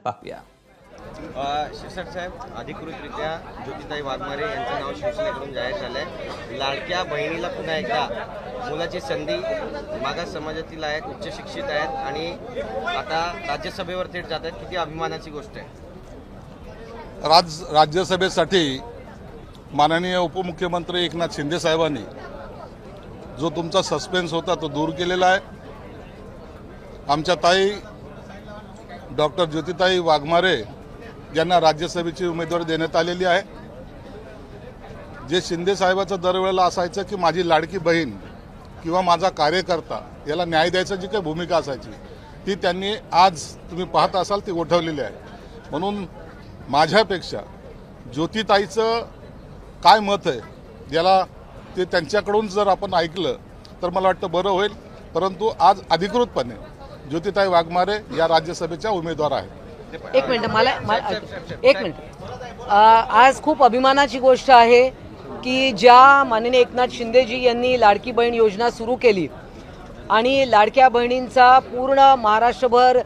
पाहूया। शिरसाट साहेब, अधिकृतरित्या ज्योतिताई वाघमारे यांचं नाव शिवसेनेकडून जाहीर झालंय। लाडक्या बहिणीला पुन्हा एकदा मुलाची संधी, मागास समाजातील आहेत, उच्च शिक्षित आहेत आणि आता राज्यसभेवर थेट जात आहेत, किती अभिमानाची गोष्ट आहे। राज्यसभेसाठी माननीय उपमुख्यमंत्री एकनाथ शिंदे साहेबांनी जो तुमचा सस्पेन्स होता तो दूर केलेला आहे। आमच्या ताई डॉक्टर ज्योतिताई वाघमारे यांना राज्यसभेची उमेदवारी देण्यात आलेली आहे। जे शिंदे साहेबाचं दरवेळेला असायचं की माझी लाडकी बहीण किंवा माझा कार्यकर्ता याला न्याय द्यायची जी काही भूमिका असायची ती त्यांनी आज तुम्ही पाहत असाल ती उठवलेली आहे। म्हणून माझ्यापेक्षा ज्योतिताईचं काय मत आहे याला ते त्यांच्याकडून जर आपण ऐकलं तर मला वाटतं बरं होईल। परंतु आज अधिकृतपणे ज्योतिताई वाघमारे या राज्यसभेच्या उमेदवार आहेत। एक मिनिट एक मिनिट आज खूप अभिमानाची गोष्ट आहे की ज्या माननीय एकनाथ शिंदेजी यांनी लाडकी बहीण योजना सुरू केली आणि लाडक्या बहिणींचा पूर्ण महाराष्ट्रभर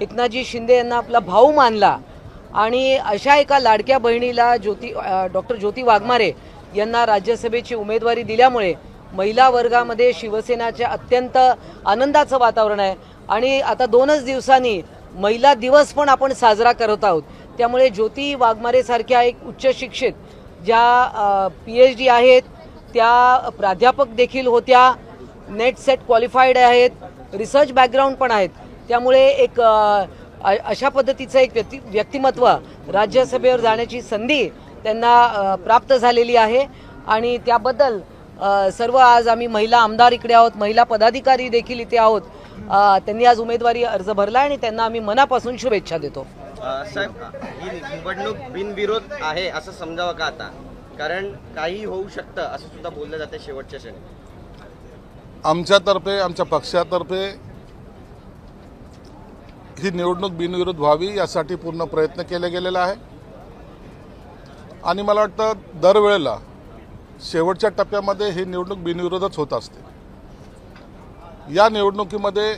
एकनाथजी शिंदे यांना आपला भाऊ मानला आणि अशा एका लाडक्या बहिणीला डॉक्टर ज्योती वाघमारे यांना राज्यसभेची उमेदवारी दिल्यामुळे महिला वर्गामध्ये शिवसेनाच्या अत्यंत आनंदाचं वातावरण आहे आणि आता 2च दिवसांनी महिला दिवस पण आपण साजरा करत आहोत। त्यामुळे ज्योती वाघमारे सारख्या एक उच्च शिक्षित ज्या PhD आहेत, त्या प्राध्यापक देखील होत्या, नेट सेट क्वालिफाईड आहेत, रिसर्च बॅकग्राऊंड पण आहेत। त्यामुळे एक अशा पद्धतीचं एक व्यक्तिमत्व राज्यसभेवर जाण्याची संधी त्यांना प्राप्त झालेली आहे आणि त्याबद्दल सर्व आज आम्ही महिला आमदार इकडे आहोत, महिला पदाधिकारी देखील इथे आहोत। त्यांनी आज उमेदवारी अर्ज भरला आणि त्यांना आम्ही मनापासून शुभेच्छा देतो। साहेब, ही निवडणूक बिनविरोध आहे असं समजावं का आता? कारण काही होऊ शकतं असं सुद्धा बोललं जाते शेवटच्या क्षणी। आमच्यातर्फे, आमच्या पक्षातर्फे ही निवडणूक बिनविरोध व्हावी यासाठी पूर्ण प्रयत्न केले गेलेला आहे आणि मला वाटतं दरवेळेला शेवटच्या टप्प्यामध्ये ही निवडणूक बिनविरोधच होत असते। या निवडणुकीमध्ये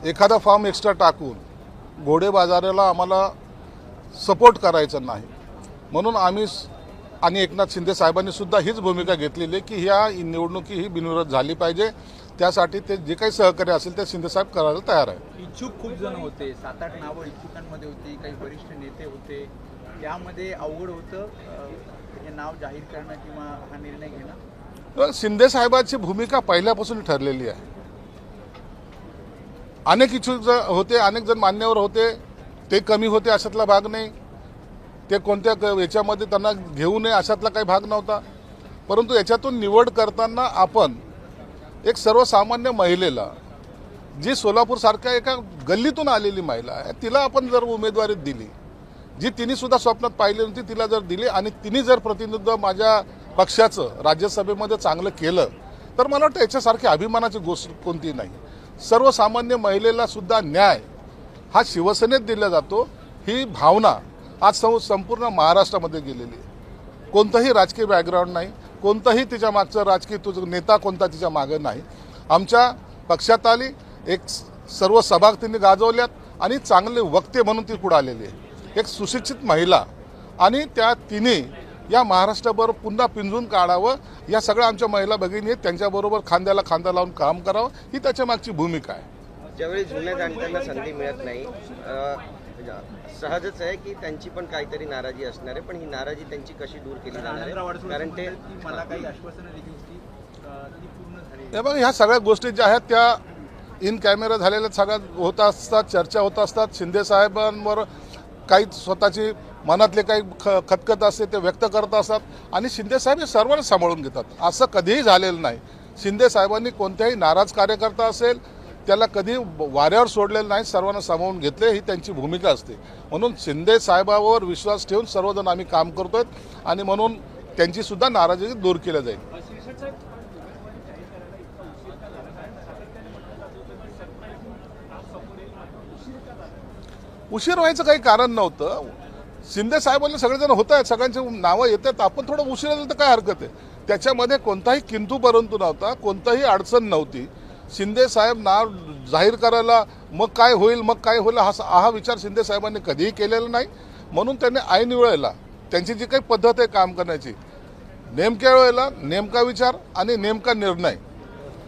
एखादा फॉर्म एक्स्ट्रा टाकून घोडे बाजाराला आम्हाला सपोर्ट करायचा नाही, म्हणून आम्ही आणि एकनाथ शिंदे साहेबांनी सुद्धा हीच भूमिका घेतलेली आहे की ह्या निवडणुकी ही बिनविरोध झाली पाहिजे। त्यासाठी ते जे काही सहकार्य असेल ते शिंदे साहेब करायला तयार आहे। इच्छुक खूप जण होते, 7-8 नावं इच्छुकांमध्ये होती, काही वरिष्ठ नेते होते, त्यामध्ये अवघड होतं हे नाव जाहीर करणं किंवा हा निर्णय घेणं। शिंदे साहेबांची भूमिका पहिल्यापासून ठरलेली आहे। अनेक इच्छुक होते, अनेक जण मान्यवर होते, ते कमी होते अशातला भाग नाही, ते कोणत्या याच्यामध्ये त्यांना घेऊ नये अशातला काही भाग नव्हता। परंतु याच्यातून निवड करताना आपण एक सर्वसामान्य महिलेला, जी सोलापूरसारख्या एका गल्लीतून आलेली महिला आहे, तिला आपण जर उमेदवारी दिली, जी तिने सुद्धा स्वप्नात पाहिली होती, तिला जर दिली आणि तिने जर प्रतिनिधित्व माझ्या पक्षाचं राज्यसभेमध्ये चांगलं केलं तर मला वाटतं याच्यासारखी अभिमानाची गोष्ट कोणती नाही। सर्वसामान्य महिलेला सुद्धा न्याय हा शिवसेनेत दिला जातो, ही भावना आज संपूर्ण महाराष्ट्रामध्ये गेलेली आहे। कोणतंही राजकीय बॅकग्राऊंड नाही, कोणतंही तिच्या मागचं राजकीय नेता कोणता तिच्या मागं नाही। आमच्या पक्षात आली, एक सर्व सभा तिने गाजवल्यात आणि चांगले वक्ते म्हणून ती पुढे आलेली आहे। एक सुशिक्षित महिला आणि त्या तिने या महाराष्ट्राबरोबर पुन्हा पिंजून काढावं, या सगळ्या आमच्या महिला भगिनी आहेत, त्यांच्याबरोबर खांद्याला खांदा लावून काम करावं, ही त्याच्या मागची भूमिका आहे। ज्यावेळी जुन्या जाणत्यांना संधी मिळत नाही, सहजच आहे की त्यांची पण काहीतरी नाराजी असणार आहे, पण ही नाराजी त्यांची कशी दूर केली जाणार आहे? कारण ते मला काही आश्वासनं दिली होती ती पूर्ण झाली। हे बघा, ह्या सगळ्या गोष्टी ज्या आहेत त्या इन कॅमेरा झालेल्या सगळ्या होत असतात, चर्चा होत असतात। शिंदे साहेबांवर काही स्वतःची मनातले काही खतखत असते ते व्यक्त करत असतात आणि शिंदे साहेब हे सर्वांना सांभाळून घेतात। असं कधीही झालेलं नाही। शिंदे साहेबांनी कोणत्याही नाराज कार्यकर्ता असेल त्याला कधी वाऱ्यावर सोडलेलं नाही, सर्वांना सामावून घेतले, ही त्यांची भूमिका असते। म्हणून शिंदे साहेबांवर विश्वास ठेवून सर्वजण आम्ही काम करतोय आणि म्हणून त्यांची सुद्धा नाराजी दूर केली जाईल। उशीर व्हायचं काही कारण नव्हतं। शिंदे साहेबांनी सगळेजण होत आहेत, सगळ्यांची नावं येतात, आपण थोडं उशीर झालं तर काय हरकत आहे? त्याच्यामध्ये कोणताही किंतु परंतु नव्हता, कोणताही अडचण नव्हती। शिंदे साहेब नाव जाहीर करायला मग काय होईल हा विचार शिंदे साहेबांनी कधीही केलेला नाही. म्हणून त्यांनी ऐन वेळेला त्यांची जी काही पद्धत आहे काम करण्याची, नेमक्या वेळेला नेमका विचार आणि नेमका निर्णय,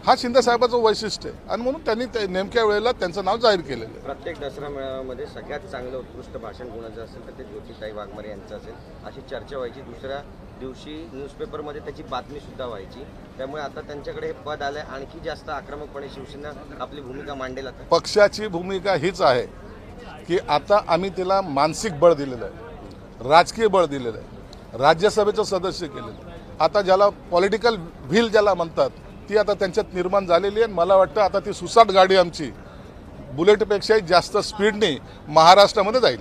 हा शिंदे साहेबाचं वैशिष्ट्य आहे. आणि म्हणून त्यांनी नेमक्या वेळेला त्यांचं नाव जाहीर केलेलं आहे. प्रत्येक दसरा मेळाव्यामध्ये सगळ्यात चांगलं उत्कृष्ट भाषण कोणाचं असेल तर ते ज्योतिताई वाघमारे यांचं असेल अशी चर्चा व्हायची. दुसऱ्या दिवशी न्यूजपेपरमध्ये त्याची बातमी सुद्धा व्हायची. त्यामुळे आता त्यांच्याकडे हे पद आलंय, आणखी जास्त आक्रमकपणे शिवसेना आपली भूमिका मांडेल. आता पक्षाची भूमिका हीच आहे की आता आम्ही तिला मानसिक बळ दिलेलं आहे, राजकीय बळ दिलेलं आहे, राज्यसभेचं सदस्य केलेलं आहे. आता ज्याला पॉलिटिकल व्हील ज्याला म्हणतात ती आता त्यांच्यात निर्माण झालेली आहे. मला वाटतं आता ती सुसाट गाडी आमची बुलेटपेक्षाही जास्त स्पीडने महाराष्ट्रामध्ये जाईल.